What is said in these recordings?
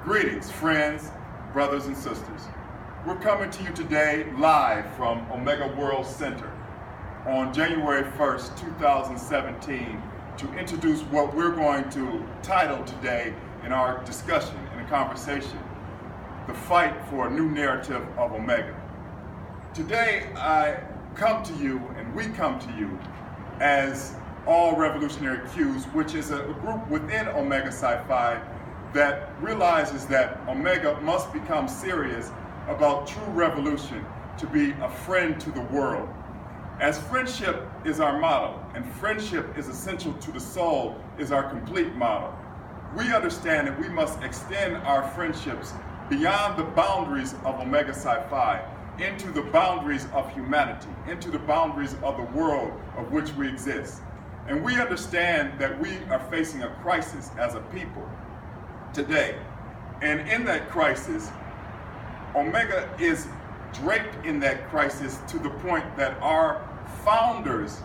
Greetings, friends, brothers, and sisters. We're coming to you today live from Omega World Center on January 1st, 2017 to introduce what we're going to title today in our discussion and conversation, The Fight for a New Narrative of Omega. Today, I come to you, and we come to you as All Revolutionary Qs, which is a group within Omega Psi Phi that realizes that Omega must become serious about true revolution to be a friend to the world. As friendship is our motto, and friendship is essential to the soul is our complete motto, we understand that we must extend our friendships beyond the boundaries of Omega Psi Phi into the boundaries of humanity, into the boundaries of the world of which we exist. And we understand that we are facing a crisis as a people today. And in that crisis, Omega is draped in that crisis to the point that our founders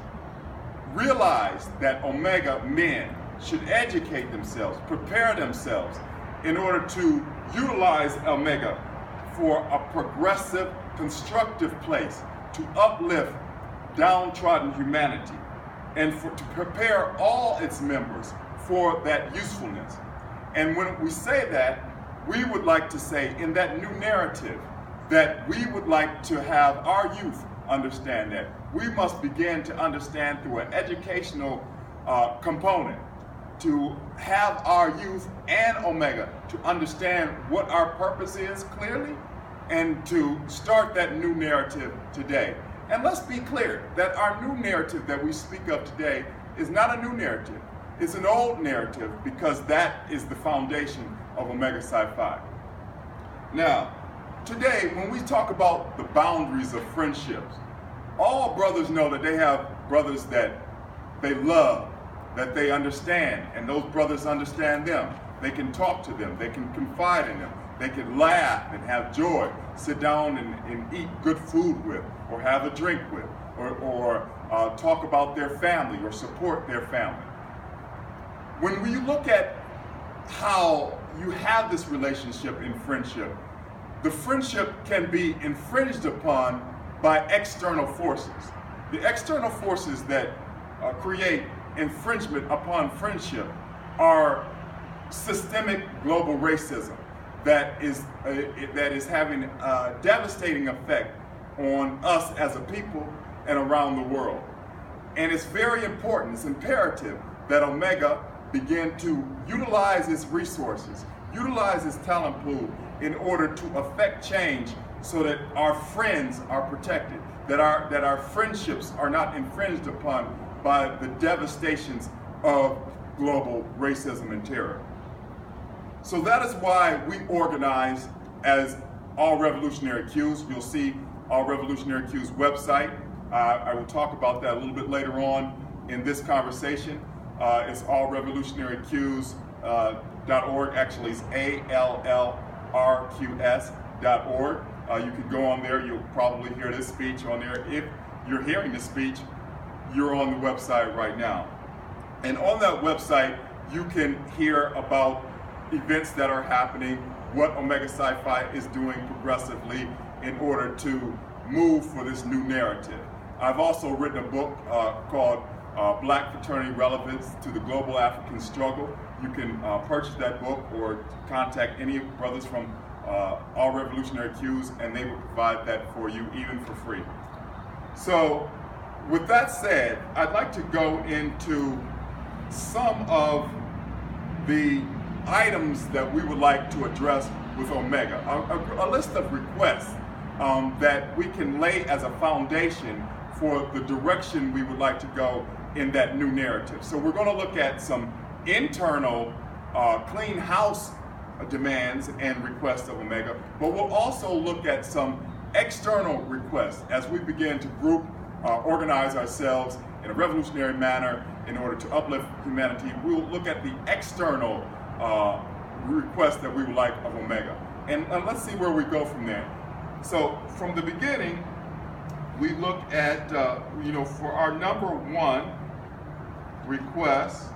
realized that Omega men should educate themselves, prepare themselves in order to utilize Omega for a progressive, constructive place to uplift downtrodden humanity and to prepare all its members for that usefulness. And when we say that, we would like to say in that new narrative that we would like to have our youth understand that. We must begin to understand through an educational component to have our youth and Omega to understand what our purpose is clearly and to start that new narrative today. And let's be clear that our new narrative that we speak of today is not a new narrative. It's an old narrative because that is the foundation of Omega Psi Phi. Now, today, when we talk about the boundaries of friendships, all brothers know that they have brothers that they love, that they understand, and those brothers understand them. They can talk to them, they can confide in them, they can laugh and have joy, sit down and eat good food with, or have a drink with, or talk about their family or support their family. When we look at how you have this relationship in friendship, the friendship can be infringed upon by external forces. The external forces that create infringement upon friendship are systemic global racism that is having a devastating effect on us as a people and around the world. And it's very important, it's imperative that Omega begin to utilize its resources, utilize its talent pool in order to affect change so that our friends are protected, that our friendships are not infringed upon by the devastations of global racism and terror. So that is why we organize as All Revolutionary Qs. You'll see All Revolutionary Qs website. I will talk about that a little bit later on in this conversation. It's allrevolutionaryqs.org. Actually, it's allrqs.org. You can go on there. You'll probably hear this speech on there. If you're hearing this speech, you're on the website right now. And on that website, you can hear about events that are happening, what Omega Psi Phi is doing progressively in order to move for this new narrative. I've also written a book called Black Fraternity Relevance to the Global African Struggle. You can purchase that book or contact any brothers from All Revolutionary Qs, and they will provide that for you even for free. So with that said, I'd like to go into some of the items that we would like to address with Omega, a list of requests that we can lay as a foundation for the direction we would like to go in that new narrative. So we're going to look at some internal clean house demands and requests of Omega, but we'll also look at some external requests as we begin to group, organize ourselves in a revolutionary manner in order to uplift humanity. We'll look at the external requests that we would like of Omega. And let's see where we go from there. So from the beginning, we look at, for our number one request,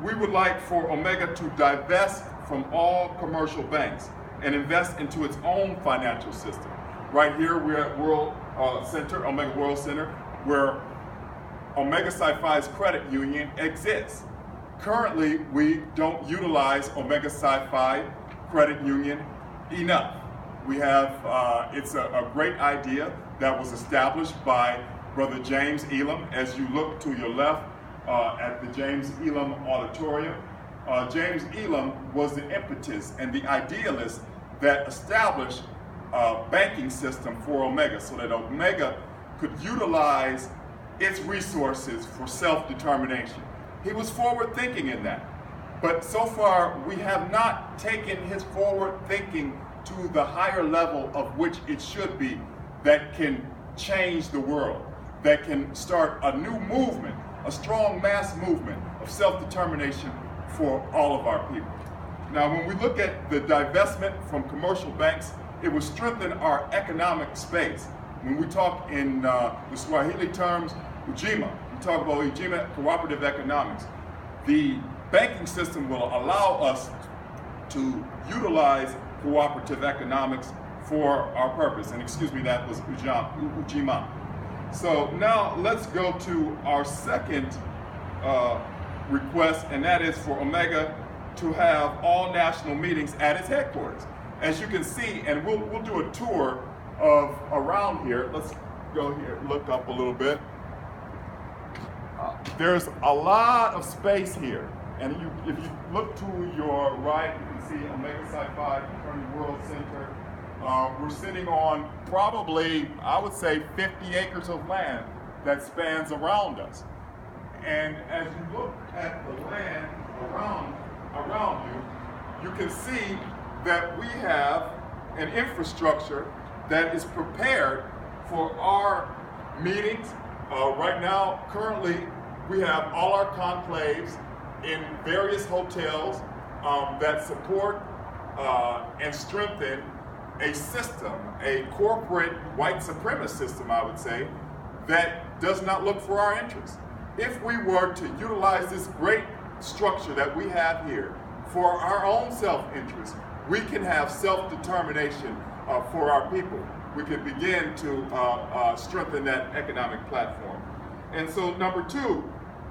we would like for Omega to divest from all commercial banks and invest into its own financial system. Right here, we're at World Center, Omega World Center, where Omega Psi Phi's credit union exists. Currently, we don't utilize Omega Psi Phi credit union enough. We have, it's a great idea that was established by Brother James Elam. As you look to your left at the James Elam Auditorium, James Elam was the impetus and the idealist that established a banking system for Omega so that Omega could utilize its resources for self-determination. He was forward thinking in that. But so far, we have not taken his forward thinking to the higher level of which it should be that can change the world, that can start a new movement, a strong mass movement of self-determination for all of our people. Now, when we look at the divestment from commercial banks, it will strengthen our economic space. When we talk in the Swahili terms, Ujima, we talk about Ujima cooperative economics. The banking system will allow us to utilize cooperative economics for our purpose. And excuse me, that was Ujima. So now let's go to our second request, and that is for Omega to have all national meetings at its headquarters. As you can see, and we'll do a tour of around here. Let's go here, look up a little bit. There's a lot of space here. And if you look to your right, you can see Omega Psi Phi Fraternity World Center. We're sitting on probably, I would say, 50 acres of land that spans around us. And as you look at the land around you, you can see that we have an infrastructure that is prepared for our meetings. Right now, currently, we have all our conclaves in various hotels that support and strengthen a system, a corporate white supremacist system, I would say, that does not look for our interests. If we were to utilize this great structure that we have here for our own self-interest, we can have self-determination for our people. We can begin to strengthen that economic platform. And so number two,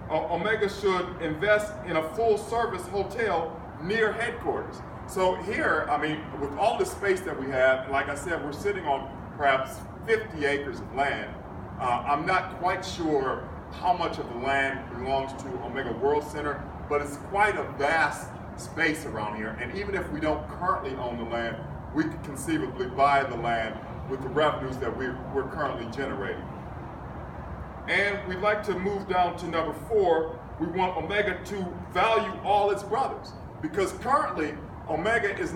Omega should invest in a full-service hotel near headquarters. So here, I mean, with all the space that we have, like I said, we're sitting on perhaps 50 acres of land. I'm not quite sure how much of the land belongs to Omega World Center, but it's quite a vast space around here. And even if we don't currently own the land, we could conceivably buy the land with the revenues that we're currently generating. And we'd like to move down to number 4. We want Omega to value all its brothers, because currently Omega is not